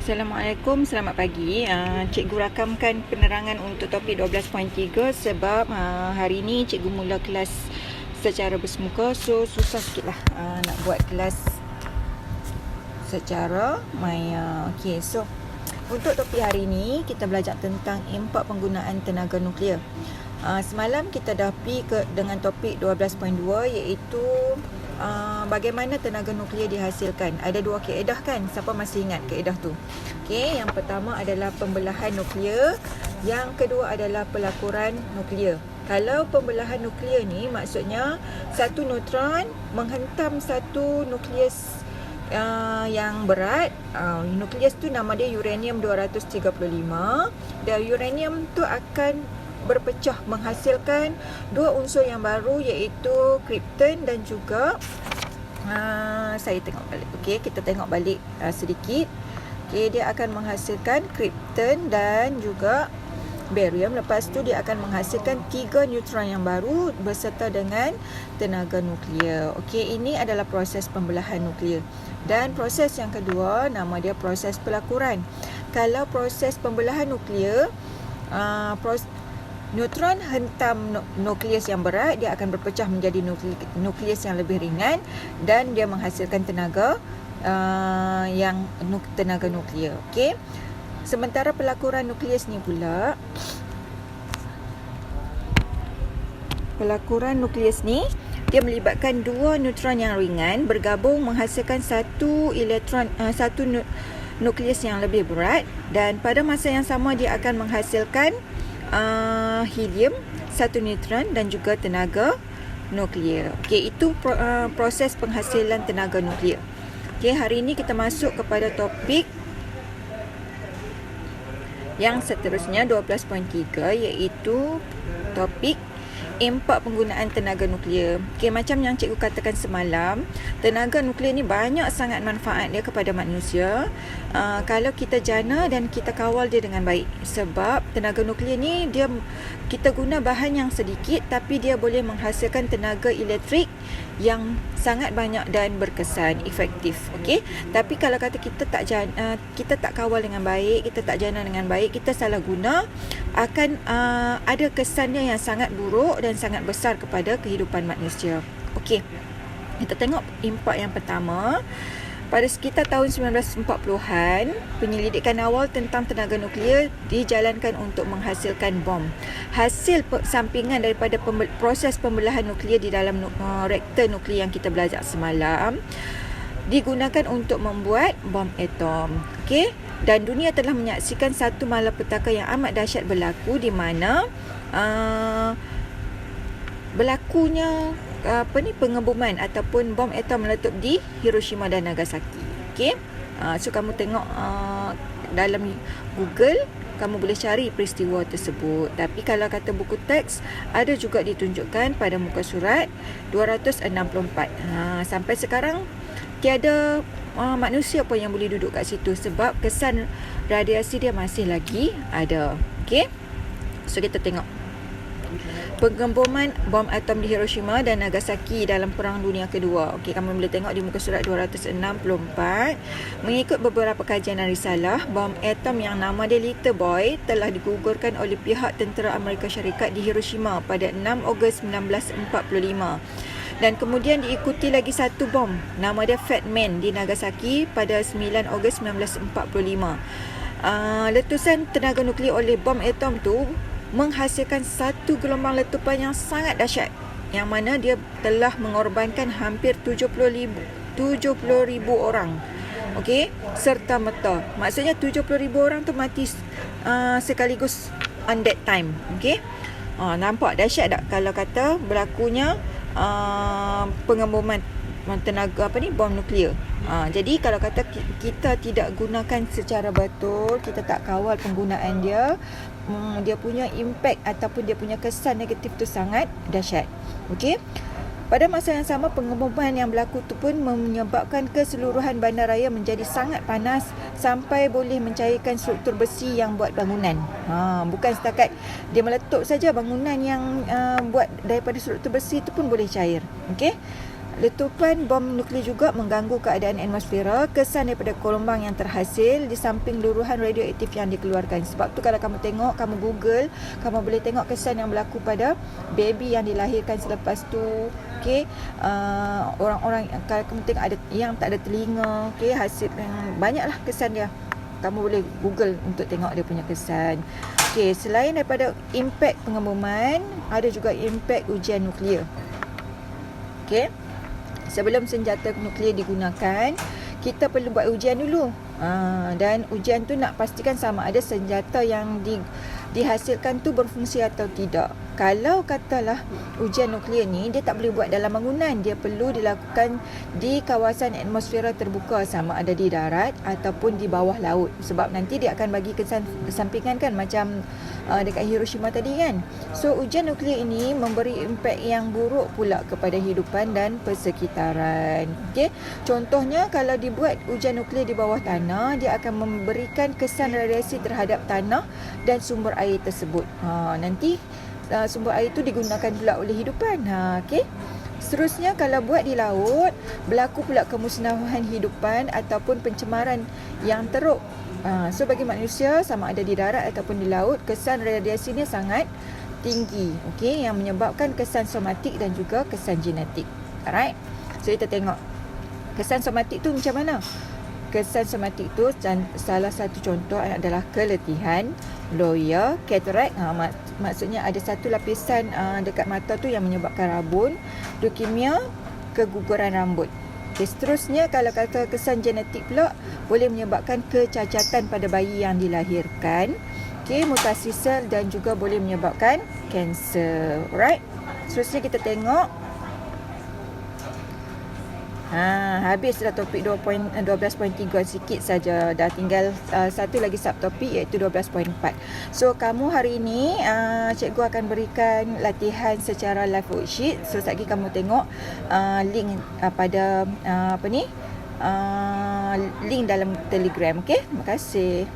Assalamualaikum, selamat pagi. Cikgu rakamkan penerangan untuk topik 12.3 sebab hari ini cikgu mula kelas secara bersemuka, so susah sikit lah nak buat kelas secara maya. Okey, so untuk topik hari ini kita belajar tentang impak penggunaan tenaga nuklear. Semalam kita dah pergi dengan topik 12.2 iaitu bagaimana tenaga nuklear dihasilkan. Ada dua kaedah kan? Siapa masih ingat kaedah tu? Okey, yang pertama adalah pembelahan nuklear, yang kedua adalah pelakuran nuklear. Kalau pembelahan nuklear ni maksudnya satu neutron menghentam satu nukleus yang berat. Nukleus tu nama dia uranium 235, dan uranium tu akan berpecah menghasilkan dua unsur yang baru iaitu krypton dan juga saya tengok balik. Okey, kita tengok balik sedikit. Okey, dia akan menghasilkan krypton dan juga barium. Lepas tu dia akan menghasilkan 3 neutron yang baru berserta dengan tenaga nuklear. Okey, ini adalah proses pembelahan nuklear. Dan proses yang kedua nama dia proses pelakuran. Kalau proses pembelahan nuklear, neutron hentam nukleus yang berat, dia akan berpecah menjadi nukleus yang lebih ringan dan dia menghasilkan tenaga tenaga nuklear. Okey. Sementara pelakuran nukleus ni pula, dia melibatkan dua neutron yang ringan bergabung menghasilkan satu nukleus yang lebih berat, dan pada masa yang sama dia akan menghasilkan helium, satu neutron dan juga tenaga nuklear. Okey, itu proses penghasilan tenaga nuklear. Okey, hari ini kita masuk kepada topik yang seterusnya 12.3 iaitu topik impak penggunaan tenaga nuklear. Okey, macam yang cikgu katakan semalam, tenaga nuklear ni banyak sangat manfaat dia kepada manusia kalau kita jana dan kita kawal dia dengan baik. Sebab tenaga nuklear ni kita guna bahan yang sedikit tapi dia boleh menghasilkan tenaga elektrik yang sangat banyak dan berkesan, efektif. Okey, tapi kalau kata kita tak kawal dengan baik, kita tak jana dengan baik, kita salah guna, akan ada kesannya yang sangat buruk dan sangat besar kepada kehidupan manusia. Okey, kita tengok impak yang pertama. Pada sekitar tahun 1940-an, penyelidikan awal tentang tenaga nuklear dijalankan untuk menghasilkan bom. Hasil sampingan daripada proses pembelahan nuklear di dalam reaktor nuklear yang kita belajar semalam digunakan untuk membuat bom atom. Okey, dan dunia telah menyaksikan satu malapetaka yang amat dahsyat berlaku, di mana berlakunya pengeboman ataupun bom atom meletup di Hiroshima dan Nagasaki. Okey, so kamu tengok dalam Google, kamu boleh cari peristiwa tersebut. Tapi kalau kata buku teks, ada juga ditunjukkan pada muka surat 264. Sampai sekarang tiada manusia pun yang boleh duduk kat situ sebab kesan radiasi dia masih lagi ada. Okey, so kita tengok pengeboman bom atom di Hiroshima dan Nagasaki dalam Perang Dunia Kedua. Okey, kamu boleh tengok di muka surat 264. Mengikut beberapa kajian dan risalah, bom atom yang nama dia Little Boy telah digugurkan oleh pihak tentera Amerika Syarikat di Hiroshima pada 6 Ogos 1945. Dan kemudian diikuti lagi satu bom, nama dia Fat Man di Nagasaki pada 9 Ogos 1945. Letusan tenaga nuklear oleh bom atom tu menghasilkan satu gelombang letupan yang sangat dahsyat, yang mana dia telah mengorbankan hampir 70,000 orang. Okey, serta merta. Maksudnya 70,000 orang tu mati sekaligus on that time. Okey, nampak dahsyat tak kalau kata berlakunya pengeboman tenaga bom nuklear. Jadi kalau kata kita tidak gunakan secara betul, kita tak kawal penggunaan dia, dia punya impact ataupun dia punya kesan negatif tu sangat dahsyat. Okey, pada masa yang sama, pengeboman yang berlaku tu pun menyebabkan keseluruhan bandaraya menjadi sangat panas sampai boleh mencairkan struktur besi yang buat bangunan. Bukan setakat dia meletup saja, bangunan yang buat daripada struktur besi tu pun boleh cair. Okey, Letupan bom nuklear juga mengganggu keadaan atmosfera. Kesan daripada gelombang yang terhasil di samping luruhan radioaktif yang dikeluarkan. Sebab tu kalau kamu tengok, kamu Google, kamu boleh tengok kesan yang berlaku pada baby yang dilahirkan selepas tu. Okey, orang-orang kalau kamu tengok ada yang tak ada telinga, okey, hasil banyaklah kesan dia. Kamu boleh Google untuk tengok dia punya kesan. Okey, selain daripada impak pengeboman, ada juga impak ujian nuklear. Okey. Sebelum senjata nuklear digunakan, kita perlu buat ujian dulu. Dan ujian tu nak pastikan sama ada senjata yang dihasilkan tu berfungsi atau tidak. Kalau katalah ujian nuklear ni dia tak boleh buat dalam bangunan, dia perlu dilakukan di kawasan atmosfera terbuka, sama ada di darat ataupun di bawah laut. Sebab nanti dia akan bagi kesan sampingan kan, macam dekat Hiroshima tadi kan. So ujian nuklear ini memberi impak yang buruk pula kepada hidupan dan persekitaran. Okey, contohnya kalau dibuat ujian nuklear di bawah tanah, dia akan memberikan kesan radiasi terhadap tanah dan sumber air tersebut. Nanti sumber air itu digunakan pula oleh hidupan. Okey. Seterusnya kalau buat di laut, berlaku pula kemusnahan hidupan ataupun pencemaran yang teruk. So bagi manusia, sama ada di darat ataupun di laut, kesan radiasi ni sangat tinggi. Okey, yang menyebabkan kesan somatik dan juga kesan genetik. Alright. So kita tengok kesan somatik tu macam mana? Kesan somatik tu salah satu contoh adalah keletihan, loya, katarak. Maksudnya ada satu lapisan dekat mata tu yang menyebabkan rabun, leukemia, keguguran rambut. Okay, seterusnya kalau kata kesan genetik pula boleh menyebabkan kecacatan pada bayi yang dilahirkan, mutasi sel dan juga boleh menyebabkan kanser. Alright. Seterusnya kita tengok habis dah topik 12.3, sikit saja. Dah tinggal satu lagi subtopik iaitu 12.4. So kamu hari ini cikgu akan berikan latihan secara live worksheet. So sekejap lagi kamu tengok link pada link dalam Telegram. Okey, terima kasih.